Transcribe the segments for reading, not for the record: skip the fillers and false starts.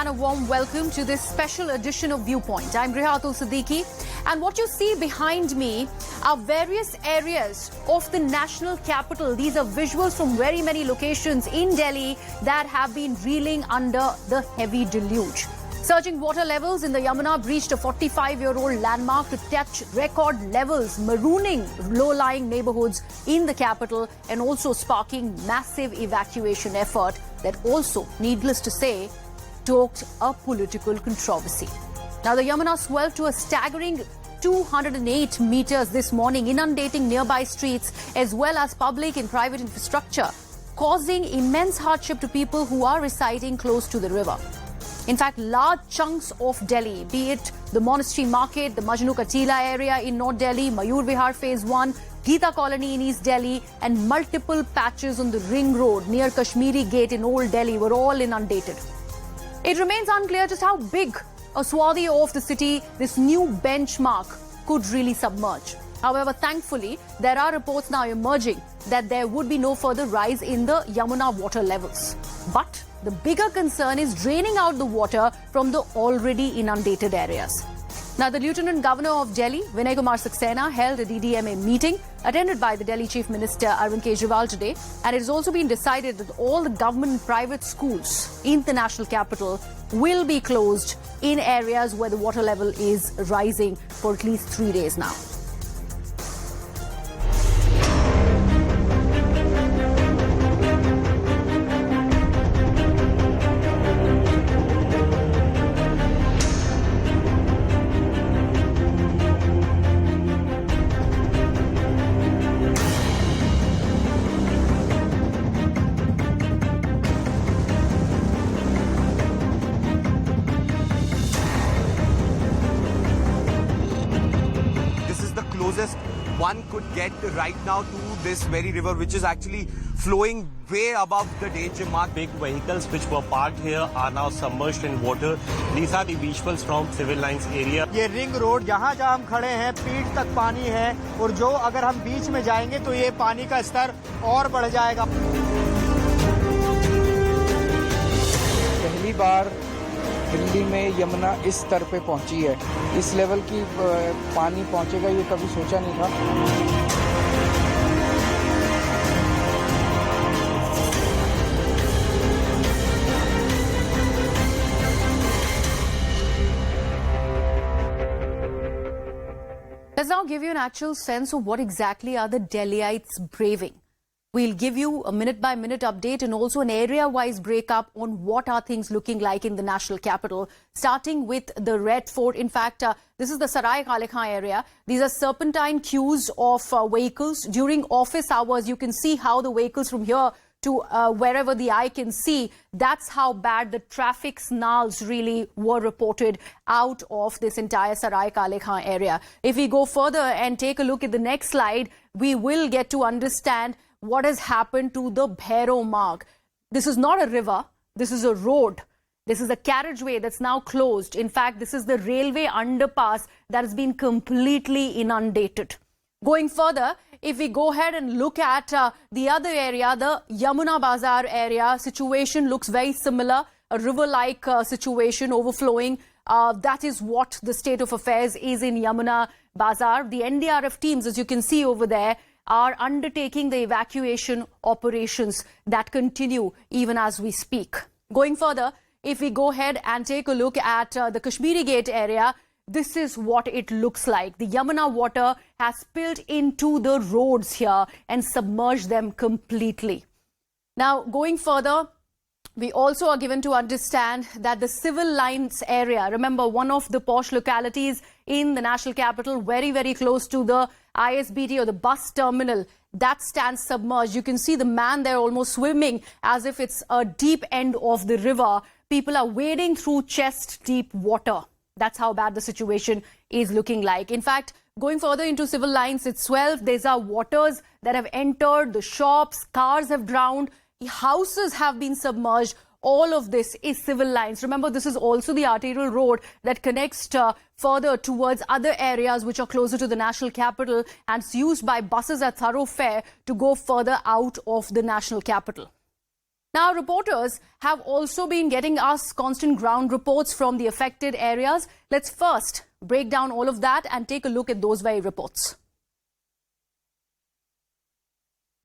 and a warm welcome to this special edition of Viewpoint. I'm Rehatul Siddiqui, and what you see behind me are various areas of the national capital. These are visuals from very many locations in Delhi that have been reeling under the heavy deluge. Surging water levels in the Yamuna breached a 45-year-old landmark to touch record levels, marooning low-lying neighborhoods in the capital and also sparking massive evacuation effort that also, needless to say, stoked a political controversy. Now, the Yamuna swelled to a staggering 208 meters this morning, inundating nearby streets as well as public and private infrastructure, causing immense hardship to people who are residing close to the river. In fact, large chunks of Delhi, be it the Monastery Market, the Majnu Katila area in North Delhi, Mayur Vihar Phase 1, Geeta Colony in East Delhi, and multiple patches on the Ring Road near Kashmiri Gate in Old Delhi were all inundated. It remains unclear just how big a swathi of the city this new benchmark could really submerge. However, thankfully, there are reports now emerging that there would be no further rise in the Yamuna water levels. But the bigger concern is draining out the water from the already inundated areas. Now, the Lieutenant Governor of Delhi, Vinay Kumar Saxena, held a DDMA meeting attended by the Delhi Chief Minister Arvind Kejriwal today, and it has also been decided that all the government and private schools in the national capital will be closed in areas where the water level is rising for at least 3 days now. Closest one could get right now to this very river, which is actually flowing way above the danger mark. Big vehicles which were parked here are now submerged in water. These are the visuals from civil lines area. ये ring road जहाँ हम खड़े हैं पीठ तक पानी है, और जो अगर हम बीच में जाएंगे तो ये पानी का स्तर और बढ़ जाएगा। पहली बार दिल्ली में यमुना इस स्तर पे पहुंची है। इस लेवल की पानी पहुंचेगा ये कभी सोचा नहीं था। Let's now give you an actual sense of what exactly are the Delhiites braving. We'll give you a minute-by-minute update and also an area-wise breakup on what are things looking like in the national capital, starting with the Red Fort. In fact, this is the Sarai Kale Khan area. These are serpentine queues of vehicles. During office hours, you can see how the vehicles from here to wherever the eye can see, that's how bad the traffic snarls really were reported out of this entire Sarai Kale Khan area. If we go further and take a look at the next slide, we will get to understand what has happened to the Bhairo Marg. This is not a river, this is a road. This is a carriageway that's now closed. In fact, this is the railway underpass that has been completely inundated. Going further, if we go ahead and look at the other area, the Yamuna Bazar area, situation looks very similar. A river-like situation overflowing. That is what the state of affairs is in Yamuna Bazar. The NDRF teams, as you can see over there, are undertaking the evacuation operations that continue even as we speak. Going further, if we go ahead and take a look at the Kashmiri Gate area, this is what it looks like. The Yamuna water has spilled into the roads here and submerged them completely. Now, going further, we also are given to understand that the civil lines area, remember one of the posh localities in the national capital, very, very close to the ISBT or the bus terminal, that stands submerged. You can see the man there almost swimming as if it's a deep end of the river. People are wading through chest deep water. That's how bad the situation is looking like. In fact, going further into civil lines itself, there's our waters that have entered, the shops, cars have drowned, houses have been submerged. All of this is civil lines. Remember, this is also the arterial road that connects further towards other areas which are closer to the national capital, and it's used by buses at thoroughfare to go further out of the national capital. Now, reporters have also been getting us constant ground reports from the affected areas. Let's first break down all of that and take a look at those very reports.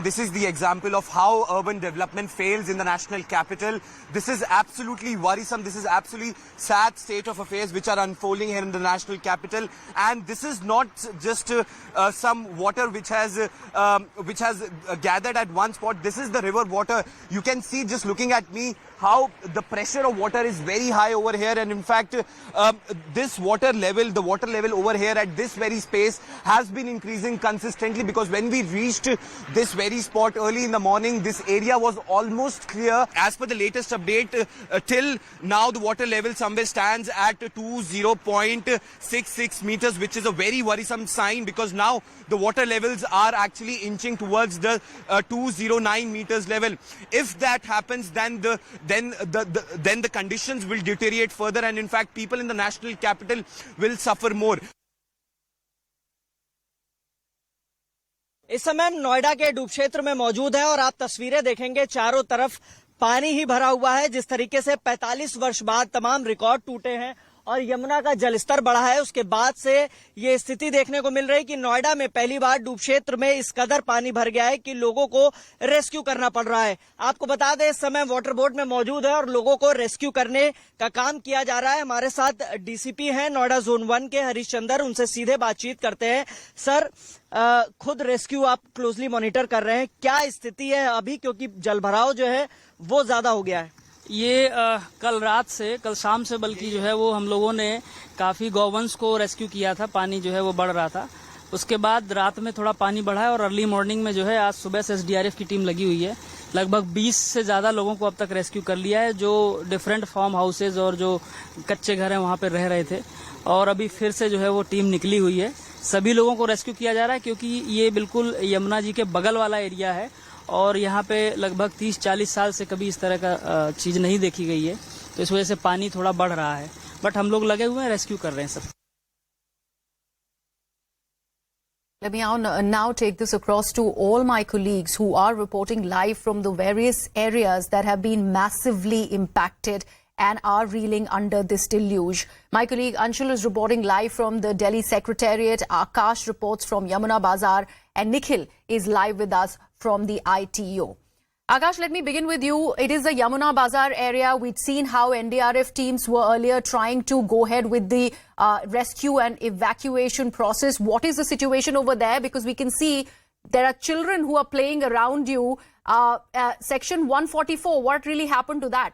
This is the example of how urban development fails in the national capital. This is absolutely worrisome. This is absolutely sad state of affairs which are unfolding here in the national capital. And this is not just some water which has gathered at one spot. This is the river water. You can see just looking at me how the pressure of water is very high over here, and in fact this water level, the water level over here at this very space has been increasing consistently, because when we reached this very spot early in the morning, this area was almost clear. As per the latest update, till now the water level somewhere stands at 20.66 meters, which is a very worrisome sign, because now the water levels are actually inching towards the 209 meters level. If that happens, then the conditions will deteriorate further, and in fact people in the national capital will suffer more. इस समय हम नोएडा के डूब क्षेत्र में मौजूद हैं और आप तस्वीरें देखेंगे, चारों तरफ पानी ही भरा हुआ है। जिस तरीके से 45 वर्ष बाद तमाम रिकॉर्ड टूटे हैं और यमुना का जलस्तर बढ़ा है, उसके बाद से ये स्थिति देखने को मिल रही कि नोएडा में पहली बार डूब क्षेत्र में इस कदर पानी भर गया है कि लोगों को रेस्क्यू करना पड़ रहा है। आपको बता दें, इस समय वाटर बोट में मौजूद है और लोगों को रेस्क्यू करने का काम किया जा रहा है। हमारे साथ डीसीपी हैं नोएडा जोन 1 के हरीशचंद्र, उनसे सीधे बातचीत करते हैं। सर, खुद रेस्क्यू आप क्लोजली मॉनिटर कर रहे हैं, क्या स्थिति है अभी, क्योंकि जलभराव जो है वो ज्यादा हो गया है? ये कल शाम से बल्कि जो है वो हम लोगों ने काफी गौवंश को रेस्क्यू किया था। पानी जो है वो बढ़ रहा था, उसके बाद रात में थोड़ा पानी बढ़ा है और अर्ली मॉर्निंग में जो है आज सुबह से एसडीआरएफ की टीम लगी हुई है। लगभग 20 से ज्यादा लोगों को अब तक रेस्क्यू कर लिया है, जो डिफरेंट फार्म हाउसेज और जो कच्चे घर हैं वहां पे रह रहे थे, और अभी फिर से जो है वो टीम निकली हुई है। सभी लोगों को रेस्क्यू किया जा रहा है, क्योंकि ये बिल्कुल यमुना जी के बगल वाला एरिया है और यहाँ पे लगभग 30-40 साल से कभी इस तरह का चीज नहीं देखी गई है, तो इस वजह से पानी थोड़ा बढ़ रहा है, बट हम लोग लगे हुए हैं, रेस्क्यू कर रहे हैं सब। Let me now take this across to all my colleagues who are reporting live from the various areas that have been massively impacted and are reeling under this deluge. My colleague Anshul is reporting live from the Delhi Secretariat. Akash reports from Yamuna Bazar, and Nikhil is live with us from the ITO. Akash, let me begin with you. It is the Yamuna Bazar area. We'd seen how NDRF teams were earlier trying to go ahead with the rescue and evacuation process. What is the situation over there? Because we can see there are children who are playing around you. Section 144, what really happened to that?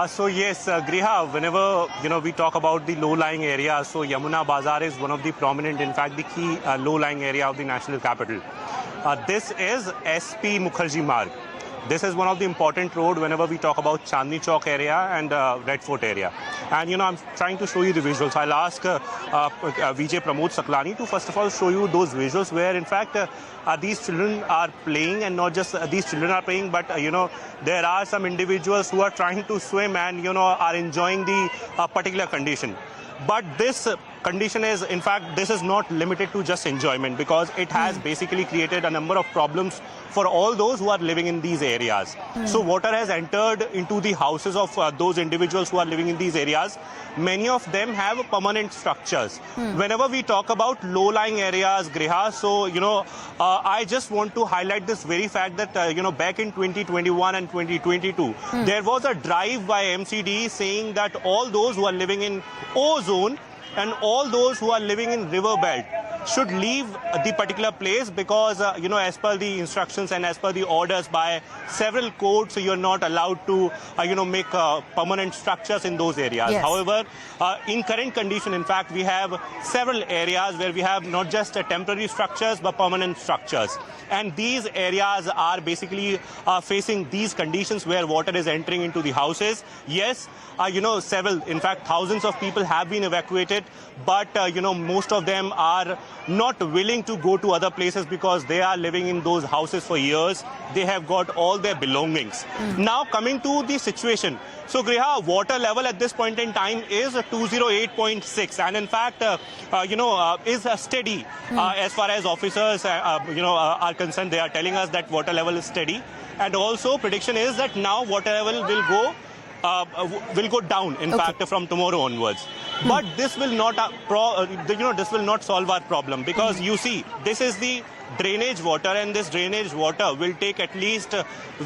So yes, Griha, whenever we talk about the low-lying areas, so Yamuna Bazar is one of the prominent, in fact the key low-lying area of the national capital. This is SP Mukherjee Marg. This is one of the important road whenever we talk about Chandni Chowk area and Red Fort area. And I'm trying to show you the visuals. I'll ask VJ Pramod Saklani to first of all show you those visuals where in fact these children are playing, and not just these children are playing, but there are some individuals who are trying to swim and are enjoying the particular condition. But this condition is, in fact, this is not limited to just enjoyment, because it has basically created a number of problems for all those who are living in these areas. So water has entered into the houses of those individuals who are living in these areas. Many of them have permanent structures. Whenever we talk about low-lying areas, Griha, so, I just want to highlight this very fact that, back in 2021 and 2022, there was a drive by MCD saying that all those who are living in O zone and all those who are living in river belt should leave the particular place, because as per the instructions and as per the orders by several courts, you're not allowed to make permanent structures in those areas. Yes. However, in current condition, in fact, we have several areas where we have not just temporary structures but permanent structures, and these areas are basically facing these conditions where water is entering into the houses. Yes, several, in fact thousands of people have been evacuated, but most of them are not willing to go to other places because they are living in those houses for years. They have got all their belongings. Now coming to the situation. So Griha, water level at this point in time is 208.6, and in fact, is steady as far as officers, are concerned. They are telling us that water level is steady, and also prediction is that now water level will go down. In fact, from tomorrow onwards. But this will not, this will not solve our problem, because you see, this is the drainage water, and this drainage water will take at least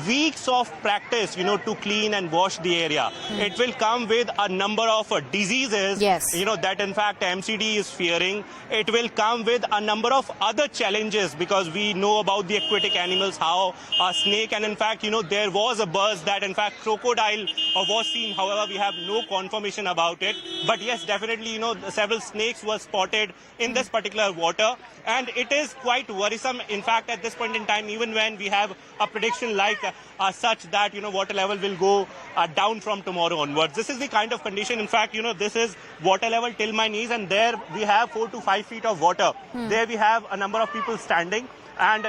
weeks of practice, to clean and wash the area. It will come with a number of diseases, that in fact MCD is fearing. It will come with a number of other challenges, because we know about the aquatic animals, how a snake, and in fact, there was a buzz that in fact crocodile was seen. However, we have no confirmation about it. But yes, definitely, several snakes were spotted in this particular water, and it is quite worrisome. In fact, at this point in time, even when we have a prediction like such that, water level will go down from tomorrow onwards. This is the kind of condition. In fact, this is water level till my knees, and there we have 4 to 5 feet of water. There we have a number of people standing, and,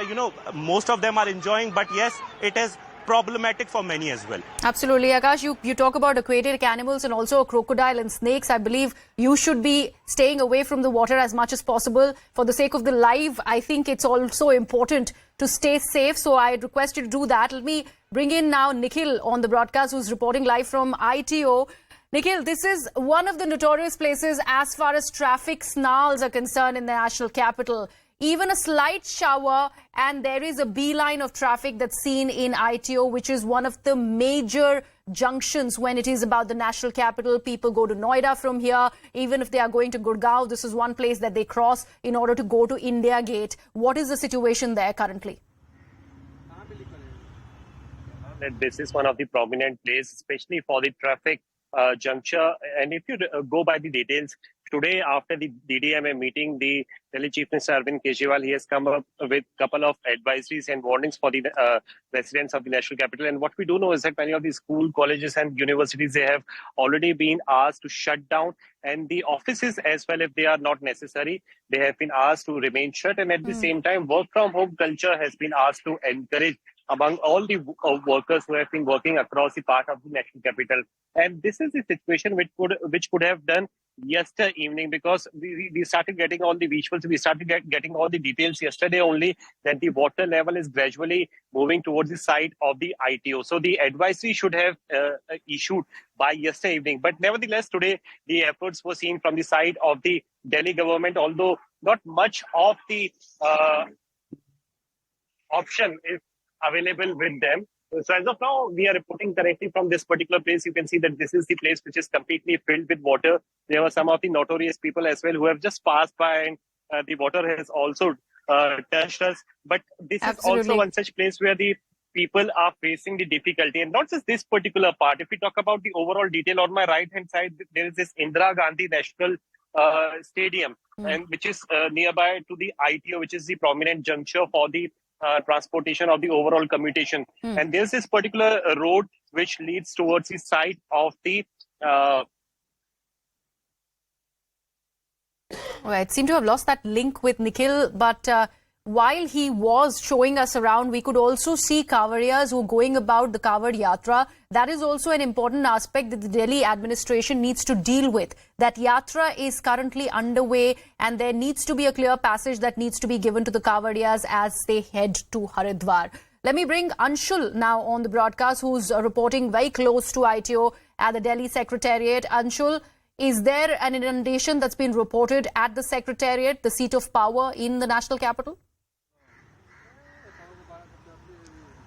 most of them are enjoying. But yes, it is problematic for many as well. Absolutely. Akash, you talk about aquatic animals and also crocodile and snakes. I believe you should be staying away from the water as much as possible. For the sake of the live, I think it's also important to stay safe. So I request you to do that. Let me bring in now Nikhil on the broadcast, who's reporting live from ITO. Nikhil, this is one of the notorious places as far as traffic snarls are concerned in the national capital. Even a slight shower and there is a beeline of traffic that's seen in ITO, which is one of the major junctions when it is about the national capital. People go to Noida from here. Even if they are going to Gurgaon, this is one place that they cross in order to go to India Gate. What is the situation there currently? This is one of the prominent places, especially for the traffic juncture. And if you go by the details, today after the DDMA meeting, the Delhi Chief Minister Arvind Kejriwal, he has come up with a couple of advisories and warnings for the residents of the national capital. And what we do know is that many of the school, colleges and universities, they have already been asked to shut down, and the offices as well, if they are not necessary, they have been asked to remain shut. And at the same time, work from home culture has been asked to encourage among all the workers who have been working across the part of the national capital. And this is the situation which could have done yesterday evening, because we started getting all the visuals, we started getting all the details yesterday only, that the water level is gradually moving towards the side of the ITO. So the advisory should have issued by yesterday evening. But nevertheless, today the efforts were seen from the side of the Delhi government, although not much of the option is available with them. So as of now, we are reporting directly from this particular place. You can see that this is the place which is completely filled with water. There were some of the notorious people as well who have just passed by, and the water has also touched us. But this is also one such place where the people are facing the difficulty. And not just this particular part. If we talk about the overall detail, on my right-hand side, there is this Indira Gandhi National Stadium, and which is nearby to the ITO, which is the prominent juncture for the transportation of the overall commutation. And there's this particular road which leads towards the side of the Right, seem to have lost that link with Nikhil, but while he was showing us around, we could also see Kavariyas who are going about the Kawar Yatra. That is also an important aspect that the Delhi administration needs to deal with. That Yatra is currently underway, and there needs to be a clear passage that needs to be given to the Kavariyas as they head to Haridwar. Let me bring Anshul now on the broadcast, who's reporting very close to ITO at the Delhi Secretariat. Anshul, is there an inundation that's been reported at the Secretariat, the seat of power in the national capital?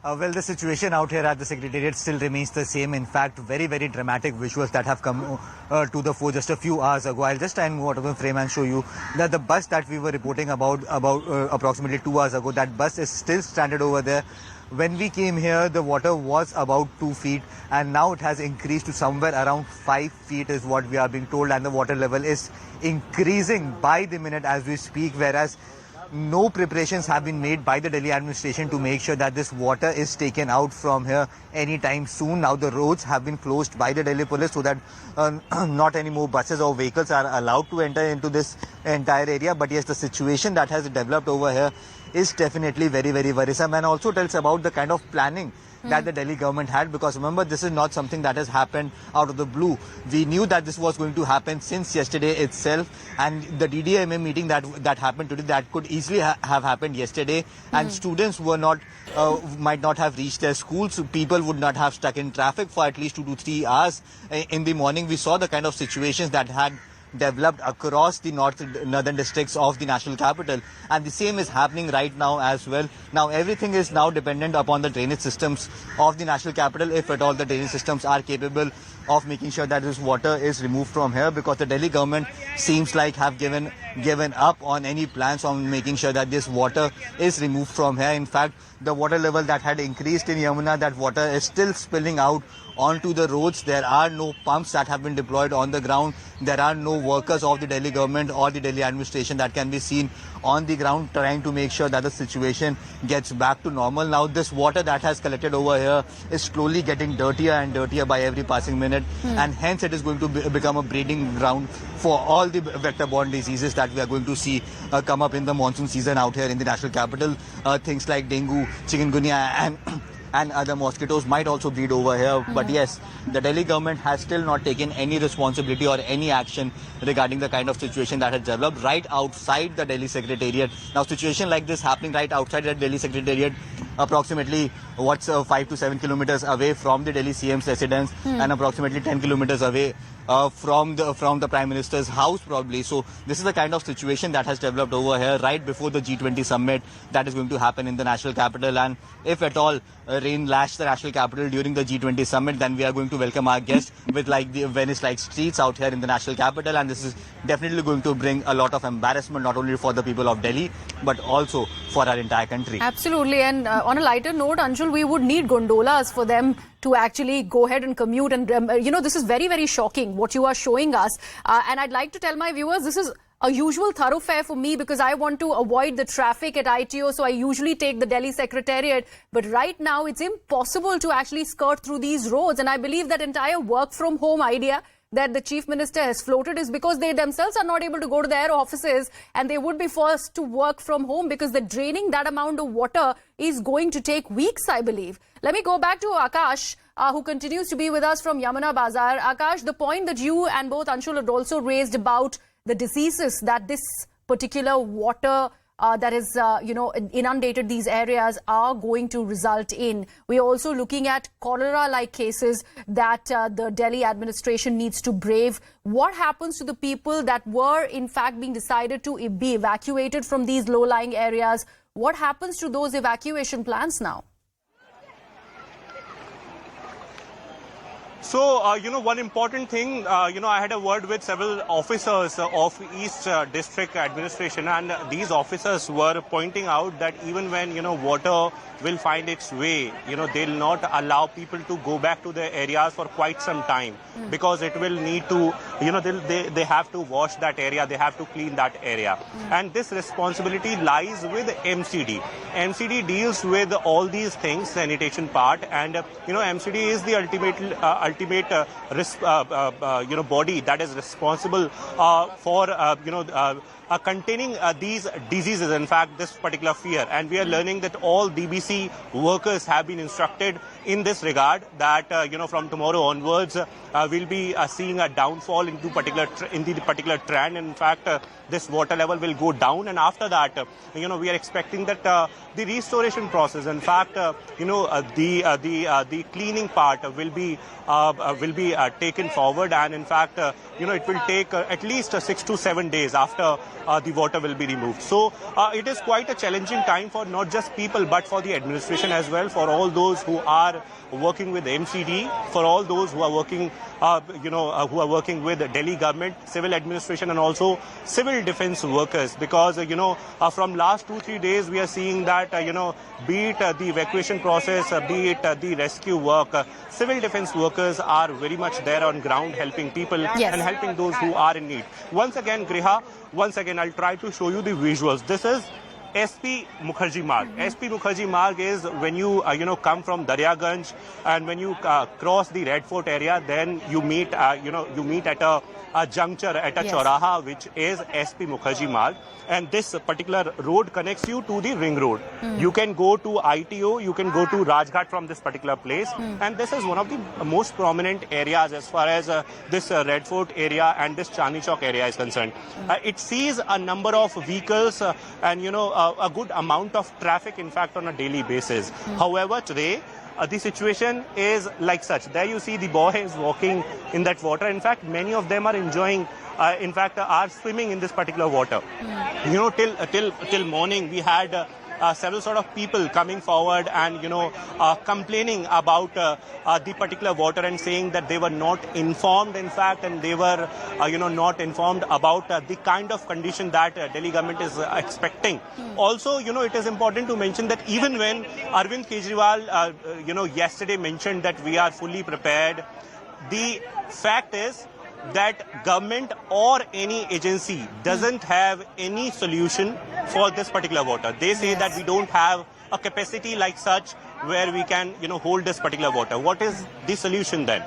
Well, the situation out here at the Secretariat still remains the same. In fact, very, very dramatic visuals that have come to the fore just a few hours ago. I'll just try and move out of the frame and show you that the bus that we were reporting about approximately 2 hours ago, that bus is still stranded over there. When we came here, the water was about 2 feet, and now it has increased to somewhere around 5 feet is what we are being told, and the water level is increasing by the minute as we speak, whereas no preparations have been made by the Delhi administration to make sure that this water is taken out from here anytime soon. Now the roads have been closed by the Delhi police so that not any more buses or vehicles are allowed to enter into this entire area. But yes, the situation that has developed over here is definitely very, very worrisome, and also tells about the kind of planning that the Delhi government had, because remember, this is not something that has happened out of the blue. We knew that this was going to happen since yesterday itself, and the DDMA meeting that happened today, that could easily have happened yesterday, and students were not might not have reached their schools. People would not have stuck in traffic for at least 2 to 3 hours in the morning. We saw the kind of situations that had developed across the northern districts of the national capital, and the same is happening right now as well. Now everything is now dependent upon the drainage systems of the national capital, if at all the drainage systems are capable of making sure that this water is removed from here, because the Delhi government seems like have given up on any plans on making sure that this water is removed from here. In fact, the water level that had increased in Yamuna, that water is still spilling out onto the roads. There are no pumps that have been deployed on the ground. There are no workers of the Delhi government or the Delhi administration that can be seen on the ground trying to make sure that the situation gets back to normal. Now this water that has collected over here is slowly getting dirtier and dirtier by every passing minute, and hence it is going to become a breeding ground for all the vector-borne diseases that we are going to see come up in the monsoon season out here in the national capital. Things like dengue, chikungunya and other mosquitoes might also breed over here. But yes, the Delhi government has still not taken any responsibility or any action regarding the kind of situation that has developed right outside the Delhi Secretariat. Now, situation like this happening right outside the Delhi Secretariat, approximately 5 to 7 kilometers away from the Delhi CM's residence, and approximately 10 kilometers away from the Prime Minister's house probably. So this is the kind of situation that has developed over here right before the G20 summit that is going to happen in the national capital. And if at all rain lashed the national capital during the G20 summit, then we are going to welcome our guests with like the Venice-like streets out here in the national capital. And this is definitely going to bring a lot of embarrassment, not only for the people of Delhi, but also for our entire country. Absolutely. And on a lighter note, Anshul, we would need gondolas for them to actually go ahead and commute. And, this is very, very shocking what you are showing us. And I'd like to tell my viewers, this is a usual thoroughfare for me because I want to avoid the traffic at ITO. So I usually take the Delhi Secretariat. But right now, it's impossible to actually skirt through these roads. And I believe that entire work from home idea that the Chief Minister has floated is because they themselves are not able to go to their offices, and they would be forced to work from home because the draining that amount of water is going to take weeks, I believe. Let me go back to Akash, who continues to be with us from Yamuna Bazar. Akash, the point that you and both Anshul had also raised about the diseases that this particular water that is, inundated these areas are going to result in. We're also looking at cholera-like cases that the Delhi administration needs to brave. What happens to the people that were, in fact, being decided to be evacuated from these low-lying areas? What happens to those evacuation plans now? So, one important thing, I had a word with several officers of East District Administration, and these officers were pointing out that even when, water will find its way, they'll not allow people to go back to their areas for quite some time because it will need to, they have to wash that area, they have to clean that area. And this responsibility lies with MCD. MCD deals with all these things, sanitation part, and, MCD is the ultimate body that is responsible for, containing these diseases, in fact, this particular fear. And we are learning that all DBC workers have been instructed in this regard that, from tomorrow onwards, we'll be seeing a downfall in the particular trend. In fact, this water level will go down. And after that, we are expecting that the restoration process, in fact, the cleaning part will be taken forward. And in fact, it will take at least 6 to 7 days after the water will be removed. So it is quite a challenging time for not just people, but for the administration as well, for all those who are working with MCD, for all those who are working, with the Delhi government, civil administration, and also civil defense workers. Because, from last 2-3 days, we are seeing that, be it the evacuation process, be it the rescue work, civil defense workers are very much there on ground helping people and helping those who are in need. Once again, Griha, I'll try to show you the visuals. This is SP Mukherjee Marg. SP Mukherjee Marg is when you come from Daryaganj and when you cross the Red Fort area, then you meet at a juncture at a Chauraha, which is SP Mukherjee Marg, and this particular road connects you to the ring road. You can go to ITO, you can go to Rajghat from this particular place, and this is one of the most prominent areas as far as this Red Fort area and this Chandni Chowk area is concerned. It sees a number of vehicles and a good amount of traffic, in fact, on a daily basis. However, today the situation is like such. There you see the boys walking in that water. In fact, many of them are enjoying, are swimming in this particular water. Till morning we had several sort of people coming forward and complaining about the particular water and saying that they were not informed, in fact, and they were not informed about the kind of condition that Delhi government is expecting. Also, it is important to mention that even when Arvind Kejriwal yesterday mentioned that we are fully prepared, the fact is that government or any agency doesn't have any solution for this particular water. They say that we don't have a capacity like such where we can hold this particular water. What is the solution then?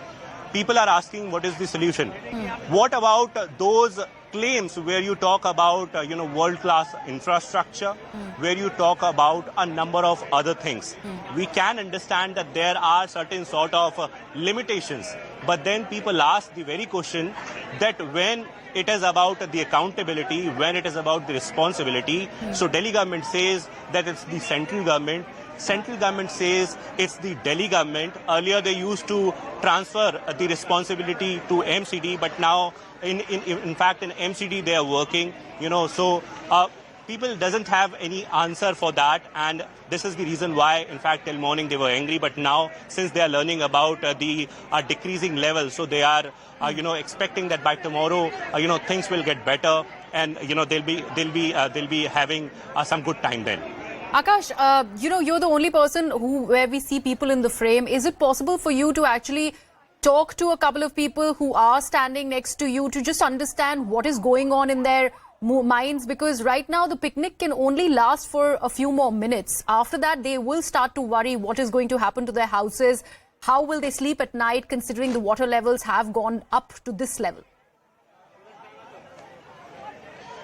People are asking what is the solution. What about those claims where you talk about world-class infrastructure, where you talk about a number of other things? We can understand that there are certain sort of limitations, but then people ask the very question that when it is about the accountability, when it is about the responsibility, so Delhi government says that it's the central government. Central government says it's the Delhi government. Earlier they used to transfer the responsibility to MCD, but now in fact in MCD they are working, so people doesn't have any answer for that, and this is the reason why, in fact, till morning they were angry, but now since they are learning about the decreasing level, so they are expecting that by tomorrow things will get better, and they'll be having some good time then. Akash, you're the only person where we see people in the frame. Is it possible for you to actually talk to a couple of people who are standing next to you to just understand what is going on in their minds? Because right now the picnic can only last for a few more minutes. After that, they will start to worry what is going to happen to their houses. How will they sleep at night considering the water levels have gone up to this level?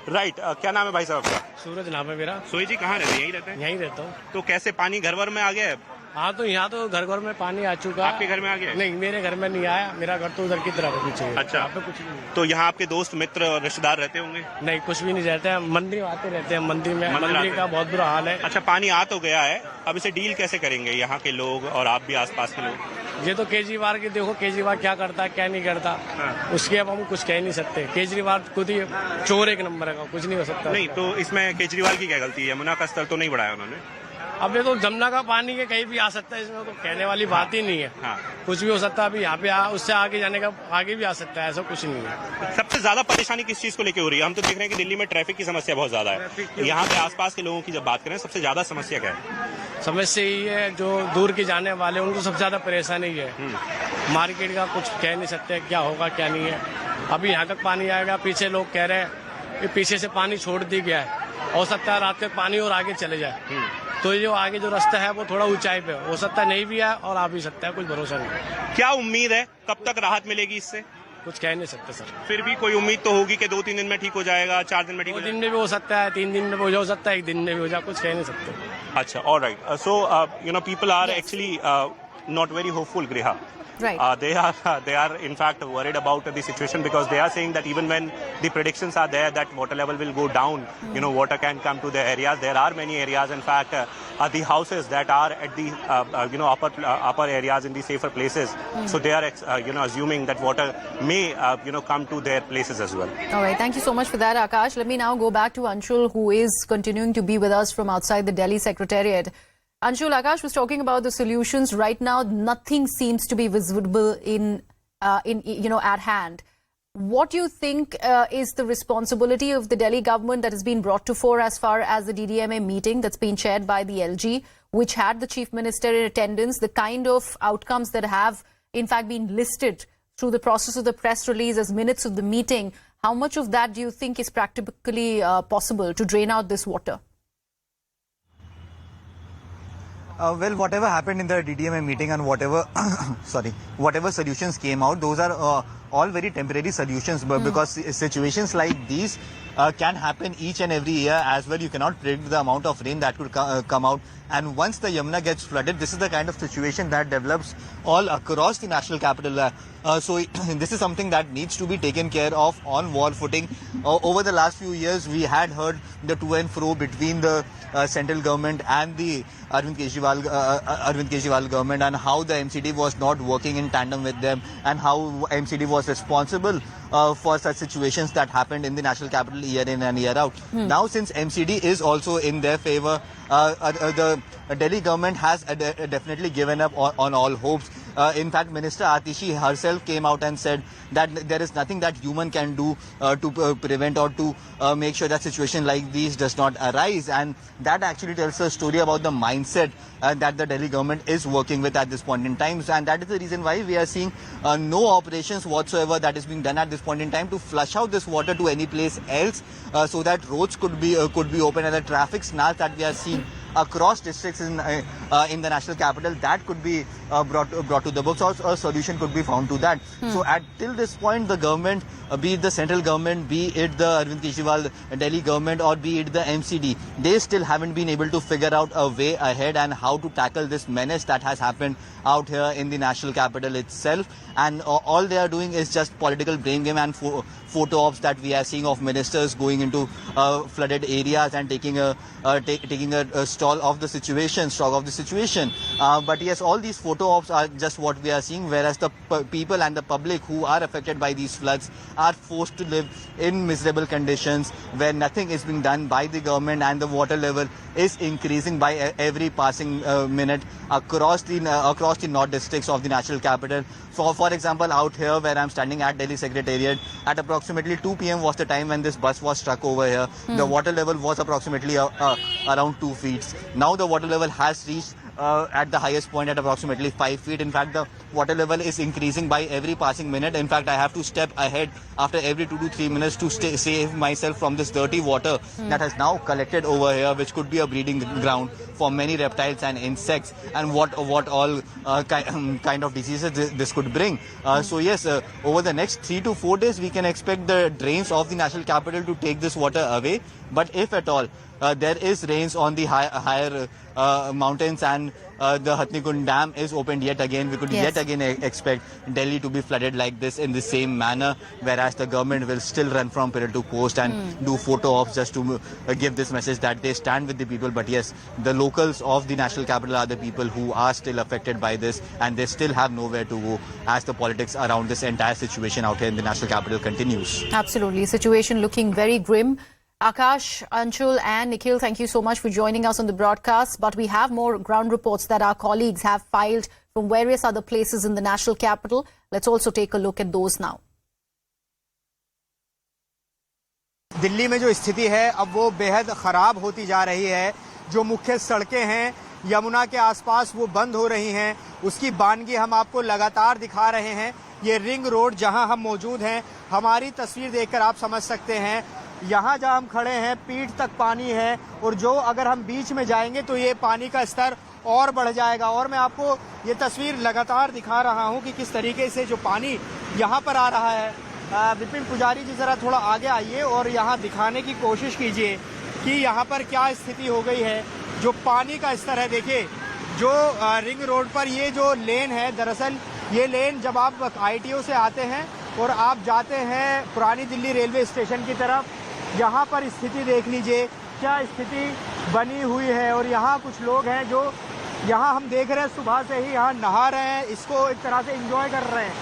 Right क्या नाम है भाई साहब आपका? सूरज नाम है मेरा। सोई जी कहाँ रहते हैं? यहीं रहते हैं? यहीं रहता हूँ। तो कैसे पानी घर भर में आ गया है? हाँ, तो यहाँ तो घर घर में पानी आ चुका है। आपके घर में आ गया? नहीं, मेरे घर में नहीं आया। मेरा घर तो उधर की तरफ है पीछे। अच्छा, यहाँ पे कुछ नहीं। तो यहाँ आपके दोस्त मित्र और रिश्तेदार रहते होंगे? नहीं, कुछ भी नहीं रहते हैं। मंदिर आते रहते हैं। मंदिर का बहुत बुरा हाल है। अच्छा, पानी आ तो गया है, अब इसे डील कैसे करेंगे यहाँ के लोग और आप भी आसपास के लोग? ये तो केजरीवाल की देखो, केजरीवाल क्या करता है क्या नहीं करता, उसके अब हम कुछ कह नहीं सकते। केजरीवाल खुद ही चोर एक नंबर का, कुछ नहीं हो सकता। नहीं, तो इसमें केजरीवाल की क्या गलती है? यमुना का स्तर तो नहीं बढ़ाया उन्होंने। अब ये तो जमुना का पानी के कहीं भी आ सकता है, इसमें तो कहने वाली बात ही नहीं है। हाँ। कुछ भी हो सकता है। अभी यहाँ पे उससे आगे जाने का आगे भी आ सकता है, ऐसा कुछ नहीं है। सबसे ज्यादा परेशानी किस चीज को लेकर हो रही है? हम तो देख रहे हैं कि दिल्ली में ट्रैफिक की समस्या बहुत ज्यादा है। यहाँ पे आसपास के लोगों की जब बात करें, सबसे ज्यादा समस्या क्या है? समस्या यही है, जो दूर के जाने वाले उनको सबसे ज्यादा परेशानी है। मार्केट का कुछ कह नहीं सकते क्या होगा क्या नहीं है। अभी यहाँ तक पानी आएगा, पीछे लोग कह रहे हैं कि पीछे से पानी छोड़ दी गया है, हो सकता है रात तक पानी और आगे चले जाए। तो ये जो आगे जो रास्ता है वो थोड़ा ऊंचाई पे हो सकता है, नहीं भी है और आ भी सकता है, कुछ भरोसा नहीं। क्या उम्मीद है, कब तक राहत मिलेगी इससे? कुछ कह नहीं सकते सर। फिर भी कोई उम्मीद तो होगी कि 2-3 दिन में ठीक हो जाएगा, 4 दिन में ठीक हो जाएगा? 2 दिन में भी हो सकता है, 3 दिन में भी हो सकता है, 1 दिन में भी हो जाए, कुछ कह नहीं सकते। अच्छा, alright. So people are actually not very hopeful, Griha. Right. They are in fact worried about the situation because they are saying that even when the predictions are there that water level will go down, water can come to the areas. There are many areas, in fact, the houses that are at the upper areas in the safer places. So they are assuming that water may come to their places as well. All right, thank you so much for that, Akash. Let me now go back to Anshul, who is continuing to be with us from outside the Delhi Secretariat. Anshul, Akash was talking about the solutions. Right now, nothing seems to be visible at hand. What do you think is the responsibility of the Delhi government that has been brought to fore as far as the DDMA meeting that's been chaired by the LG, which had the Chief Minister in attendance, the kind of outcomes that have in fact been listed through the process of the press release as minutes of the meeting? How much of that do you think is practically possible to drain out this water? Well, whatever happened in the DDMA meeting and whatever, whatever solutions came out, those are all very temporary solutions. But because situations like these can happen each and every year as well. You cannot predict the amount of rain that could come out. And once the Yamuna gets flooded, this is the kind of situation that develops all across the national capital. So this is something that needs to be taken care of on war footing. Over the last few years, we had heard the to and fro between the central government and the Arvind Kejriwal government, and how the MCD was not working in tandem with them, and how MCD was responsible for such situations that happened in the national capital year in and year out. Now, since MCD is also in their favor, the Delhi government has definitely given up on all hopes. In fact, Minister Atishi herself came out and said that there is nothing that human can do to prevent or to make sure that situation like these does not arise. And that actually tells a story about the mindset that the Delhi government is working with at this point in time. And that is the reason why we are seeing no operations whatsoever that is being done at this point in time to flush out this water to any place else, so that roads could be open, and the traffic snarls that we are seeing across districts in the national capital, that could be brought to the books, or a solution could be found to that. So till this point, the government, be it the central government, be it the Arvind Kejriwal Delhi government, or be it the MCD, they still haven't been able to figure out a way ahead and how to tackle this menace that has happened out here in the national capital itself. And all they are doing is just political blame game and photo ops that we are seeing of ministers going into flooded areas and taking a stock of the situation. But yes, all these photo ops are just what we are seeing, whereas the people and the public who are affected by these floods are forced to live in miserable conditions where nothing is being done by the government, and the water level is increasing by every passing minute across the north districts of the national capital. So, for example, out here where I'm standing at Delhi Secretariat, at approximately 2 p.m. was the time when this bus was struck over here. The water level was approximately around 2 feet. Now the water level has reached at the highest point at approximately 5 feet. In fact, the water level is increasing by every passing minute. In fact, I have to step ahead after every 2 to 3 minutes to save myself from this dirty water that has now collected over here, which could be a breeding ground for many reptiles and insects, and what all kind of diseases this could bring. So yes, over the next 3 to 4 days, we can expect the drains of the national capital to take this water away. But if at all there is rains on the higher mountains, and the Hathnikund Dam is opened yet again, we could yet again expect Delhi to be flooded like this in the same manner, whereas the government will still run from pillar to post and do photo ops just to give this message that they stand with the people. But yes, the locals of the national capital are the people who are still affected by this, and they still have nowhere to go as the politics around this entire situation out here in the national capital continues. Absolutely. Situation looking very grim. Akash, Anshul and Nikhil, thank you so much for joining us on the broadcast. But we have more ground reports that our colleagues have filed from various other places in the national capital. Let's also take a look at those now. Delhi में जो स्थिति है अब वो बेहद खराब होती जा रही है। जो मुख्य सड़कें हैं यमुना के आसपास वो बंद हो रही हैं। उसकी बानगी हम आपको लगातार दिखा रहे हैं। ये रिंग रोड जहां हम मौजूद हैं, हमारी तस्वीर देखकर आप समझ सकते हैं यहाँ जहाँ हम खड़े हैं पीठ तक पानी है, और जो अगर हम बीच में जाएंगे तो ये पानी का स्तर और बढ़ जाएगा। और मैं आपको ये तस्वीर लगातार दिखा रहा हूँ कि किस तरीके से जो पानी यहाँ पर आ रहा है। विपिन पुजारी जी जरा थोड़ा आगे आइए और यहाँ दिखाने की कोशिश कीजिए कि यहाँ पर क्या स्थिति हो गई है। जो पानी का स्तर है, देखिए जो रिंग रोड पर ये जो लेन है, दरअसल ये लेन जब आप ITO से आते हैं और आप जाते हैं पुरानी दिल्ली रेलवे स्टेशन की तरफ, यहाँ पर स्थिति देख लीजिए क्या स्थिति बनी हुई है। और यहाँ कुछ लोग हैं जो यहाँ हम देख रहे हैं सुबह से ही यहाँ नहा रहे हैं, इसको एक तरह से एंजॉय कर रहे हैं।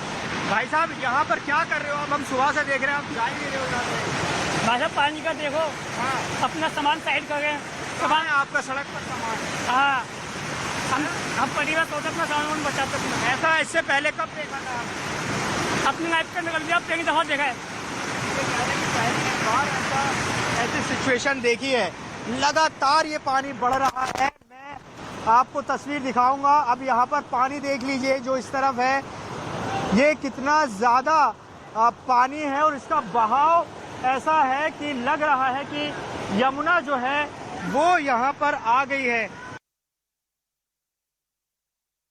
भाई साहब यहाँ पर क्या कर रहे हो आप? हम सुबह से देख रहे हैं, आप जा ही नहीं रहे हो। भाई साहब पानी का देखो, अपना सामान साइड कर गए। सामान है आपका सड़क पर सामान? हाँ, हम परिवार सोचते अपना सामान बचाते थे। ऐसा इससे पहले कब देखा था? अपनी लाइफ का निकल गया, अब कहीं दफा देखा है। ऐसी सिचुएशन देखी है, लगातार ये पानी बढ़ रहा है। मैं आपको तस्वीर दिखाऊंगा। अब यहाँ पर पानी देख लीजिए जो इस तरफ है, ये कितना ज्यादा पानी है, और इसका बहाव ऐसा है कि लग रहा है कि यमुना जो है वो यहाँ पर आ गई है।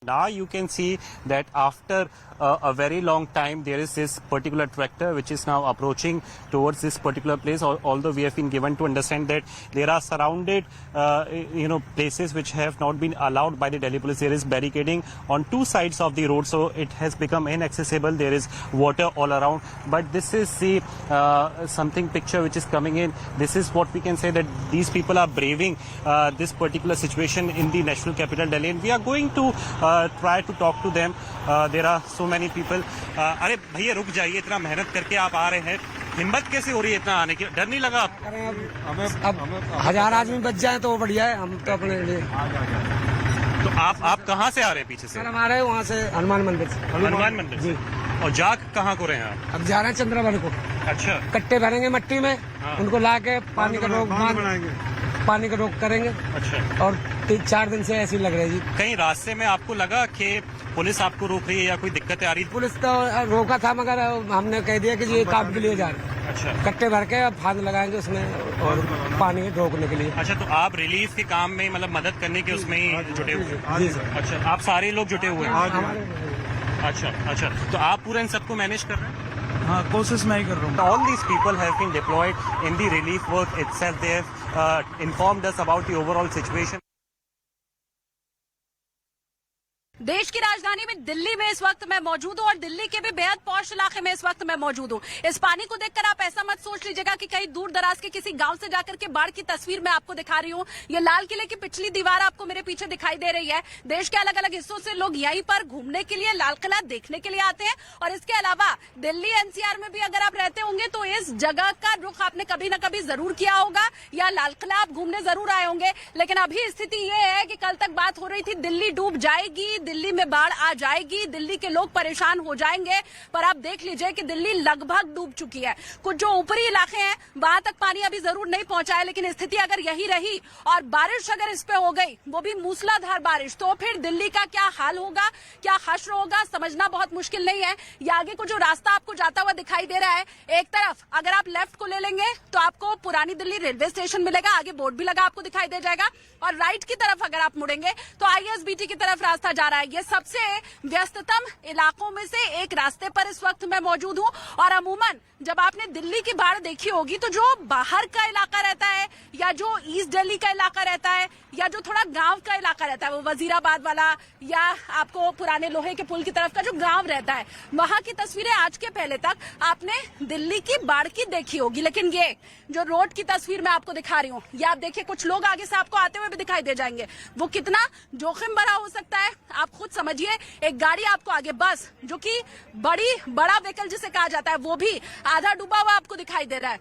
Now you can see that after a very long time there is this particular tractor which is now approaching towards this particular place, although we have been given to understand that there are surrounded places which have not been allowed by the Delhi police. There is barricading on two sides of the road, so it has become inaccessible. There is water all around, but this is the something picture which is coming in. This is what we can say, that these people are braving this particular situation in the national capital Delhi, and we are going to try to talk to them. There are so many people. अरे भैया रुक जाइए, इतना मेहनत करके आप आ रहे हैं, हिम्मत कैसे हो रही है इतना आने की? डर नहीं लगा? अब 1000 आदमी बच जाए तो बढ़िया है, हम तो अपने लिए। तो आप कहाँ से आ रहे हैं? पीछे से? सर हम आ रहे हैं वहाँ से हनुमान मंदिर से। हनुमान मंदिर जी। और जा कहाँ को रहे हैं आप? अब जा रहे हैं चंद्रवन को। अच्छा। कट्टे भरेंगे मिट्टी में, उनको ला के पानी का रोक करेंगे। अच्छा। और 4 दिन से ऐसे ही लग रहा है जी। कहीं रास्ते में आपको लगा कि पुलिस आपको रोक रही है या कोई दिक्कतें आ रही? पुलिस तो रोका था, मगर हमने कह दिया कि ये काम के लिए जा रहे हैं। अच्छा। कट्टे भर के फांद लगाएंगे उसमें और पानी रोकने के लिए। अच्छा, तो आप रिलीफ के काम में, मतलब मदद करने के उसमें ही जुटे हुए? जी सर। अच्छा, आप सारे लोग जुटे हुए हैं? अच्छा, तो आप पूरा इन सबको मैनेज कर रहे हैं? हाँ, कोशिश मैं ही कर रहा हूँ। All these people have been deployed in the relief work itself. They have informed us about the overall situation. देश की राजधानी में दिल्ली में इस वक्त मैं मौजूद हूँ और दिल्ली के भी बेहद पॉश इलाके में इस वक्त मैं मौजूद हूँ। इस पानी को देखकर आप ऐसा मत सोच लीजिएगा कि कहीं दूर दराज के किसी गांव से जाकर के बाढ़ की तस्वीर मैं आपको दिखा रही हूँ। ये लाल किले की पिछली दीवार आपको मेरे पीछे दिखाई दे रही है। देश के अलग अलग हिस्सों से लोग यहीं पर घूमने के लिए, लाल किला देखने के लिए आते हैं। और इसके अलावा दिल्ली एनसीआर में भी अगर आप रहते होंगे तो इस जगह का रुख आपने कभी न कभी जरूर किया होगा, या लाल किला आप घूमने जरूर आए होंगे। लेकिन अभी स्थिति ये है कि कल तक बात हो रही थी दिल्ली डूब जाएगी, दिल्ली में बाढ़ आ जाएगी, दिल्ली के लोग परेशान हो जाएंगे, पर आप देख लीजिए कि दिल्ली लगभग डूब चुकी है। कुछ जो ऊपरी इलाके हैं वहां तक पानी अभी जरूर नहीं पहुंचा है, लेकिन स्थिति अगर यही रही और बारिश अगर इस पे हो गई, वो भी मूसलाधार बारिश, तो फिर दिल्ली का क्या हाल होगा, क्या हश्र होगा, समझना बहुत मुश्किल नहीं है। ये आगे को जो रास्ता आपको जाता हुआ दिखाई दे रहा है, एक तरफ अगर आप लेफ्ट को ले लेंगे तो आपको पुरानी दिल्ली रेलवे स्टेशन मिलेगा, आगे बोर्ड भी लगा आपको दिखाई दे जाएगा, और राइट की तरफ अगर आप मुड़ेंगे तो आईएसबीटी की तरफ रास्ता जा रहा है। ये सबसे व्यस्ततम इलाकों में से एक रास्ते पर इस वक्त मैं मौजूद हूं। और अमूमन जब आपने दिल्ली की बाढ़ देखी होगी तो जो बाहर का इलाका रहता है, या जो ईस्ट दिल्ली का इलाका रहता है, या जो थोड़ा गांव का इलाका रहता है, वो वजीराबाद वाला, या आपको पुराने लोहे के पुल की तरफ का जो गांव रहता है, वहां की तस्वीरें आज के पहले तक आपने दिल्ली की बाढ़ की देखी होगी। लेकिन ये जो रोड की तस्वीर मैं आपको दिखा रही हूँ, ये आप देखिए, कुछ लोग आगे से आपको आते हुए भी दिखाई दे जाएंगे। वो कितना जोखिम भरा हो सकता है आप खुद समझिए। एक गाड़ी आपको आगे, बस जो कि बड़ा व्हीकल जिसे कहा जाता है, वो भी आधा डूबा हुआ आपको दिखाई दे रहा है।